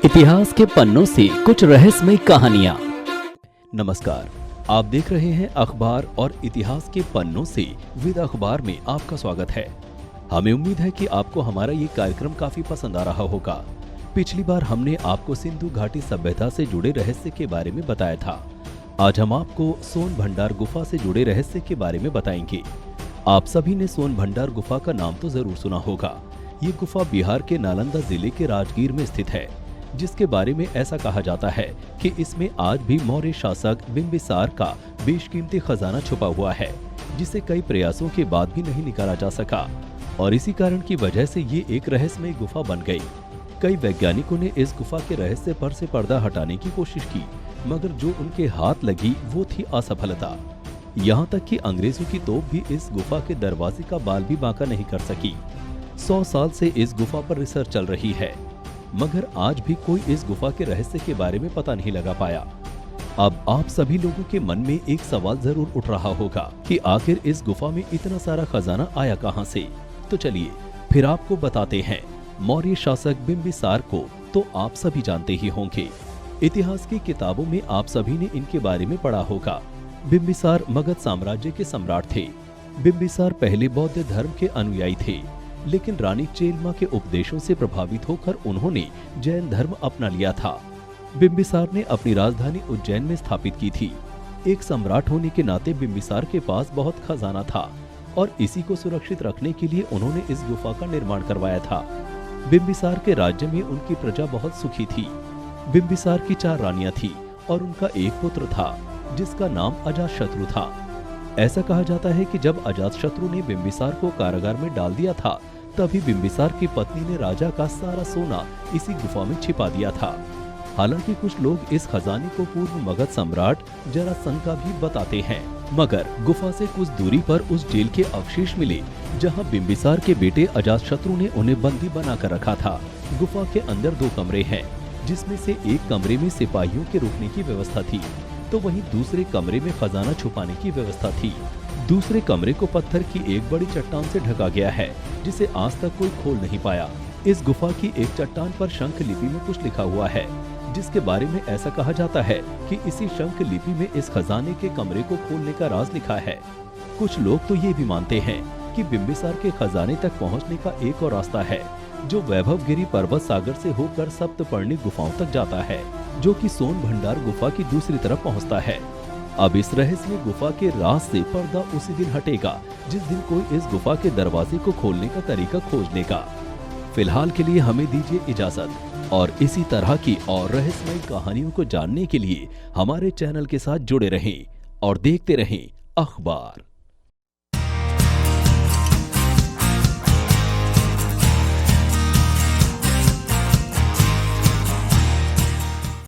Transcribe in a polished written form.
इतिहास के पन्नों से कुछ रहस्यमय कहानियां। नमस्कार, आप देख रहे हैं अखबार और इतिहास के पन्नों से विद अखबार में आपका स्वागत है। हमें उम्मीद है कि आपको हमारा ये कार्यक्रम काफी पसंद आ रहा होगा। पिछली बार हमने आपको सिंधु घाटी सभ्यता से जुड़े रहस्य के बारे में बताया था। आज हम आपको सोन भंडार गुफा से जुड़े रहस्य के बारे में बताएंगे। आप सभी ने सोन भंडार गुफा का नाम तो जरूर सुना होगा। ये गुफा बिहार के नालंदा जिले के राजगीर में स्थित है, जिसके बारे में ऐसा कहा जाता है कि इसमें आज भी मौर्य शासक बिंबिसार का बेशकीमती खजाना छुपा हुआ है, जिसे कई प्रयासों के बाद भी नहीं निकाला जा सका और इसी कारण की वजह से ये एक रहस्यमय गुफा बन गई। कई वैज्ञानिकों ने इस गुफा के रहस्य पर से पर्दा हटाने की कोशिश की, मगर जो उनके हाथ लगी वो थी असफलता। यहाँ तक कि अंग्रेजों की तोप भी इस गुफा के दरवाजे का बाल भी बांका नहीं कर सकी। 100 साल से इस गुफा पर रिसर्च चल रही है, मगर आज भी कोई इस गुफा के रहस्य के बारे में पता नहीं लगा पाया। अब आप सभी लोगों के मन में एक सवाल जरूर उठ रहा होगा कि आखिर इस गुफा में इतना सारा खजाना आया कहां से। तो चलिए फिर आपको बताते हैं। मौर्य शासक बिंबिसार को तो आप सभी जानते ही होंगे। इतिहास की किताबों में आप सभी ने इनके बारे में पढ़ा होगा। बिंबिसार मगध साम्राज्य के सम्राट थे। बिंबिसार पहले बौद्ध धर्म के अनुयायी थे, लेकिन रानी चेलमा के उपदेशों से प्रभावित होकर उन्होंने जैन धर्म अपना लिया था। बिंबिसार ने अपनी राजधानी उज्जैन में स्थापित की थी। एक सम्राट होने के नाते बिंबिसार के पास बहुत खजाना था और इसी को सुरक्षित रखने के लिए उन्होंने इस गुफा का निर्माण करवाया था। बिंबिसार के राज्य में उनकी प्रजा बहुत सुखी थी। बिंबिसार की 4 रानियां थी और उनका एक पुत्र था, जिसका नाम अजातशत्रु था। ऐसा कहा जाता है कि जब अजातशत्रु ने बिंबिसार को कारागार में डाल दिया था, तभी बिंबिसार की पत्नी ने राजा का सारा सोना इसी गुफा में छिपा दिया था। हालांकि कुछ लोग इस खजाने को पूर्व मगध सम्राट जरासंध का भी बताते हैं, मगर गुफा से कुछ दूरी पर उस जेल के अवशेष मिले जहां बिंबिसार के बेटे अजातशत्रु ने उन्हें बंदी बनाकर रखा था। गुफा के अंदर 2 कमरे हैं, जिसमें से एक कमरे में सिपाहियों के रुकने की व्यवस्था थी, तो वहीं दूसरे कमरे में खजाना छुपाने की व्यवस्था थी। दूसरे कमरे को पत्थर की एक बड़ी चट्टान से ढका गया है, जिसे आज तक कोई खोल नहीं पाया। इस गुफा की एक चट्टान पर शंख लिपि में कुछ लिखा हुआ है, जिसके बारे में ऐसा कहा जाता है कि इसी शंख लिपि में इस खजाने के कमरे को खोलने का राज लिखा है। कुछ लोग तो ये भी मानते हैं कि बिंबिसार के खजाने तक पहुँचने का एक और रास्ता है, जो वैभवगिरी पर्वत सागर से होकर सप्तपर्णी गुफाओं तक जाता है, जो कि सोन भंडार गुफा की दूसरी तरफ पहुंचता है। अब इस रहस्यमय गुफा के राज से पर्दा उसी दिन हटेगा जिस दिन कोई इस गुफा के दरवाजे को खोलने का तरीका खोज लेगा। फिलहाल के लिए हमें दीजिए इजाजत और इसी तरह की और रहस्यमय कहानियों को जानने के लिए हमारे चैनल के साथ जुड़े रहें और देखते रहें अखबार।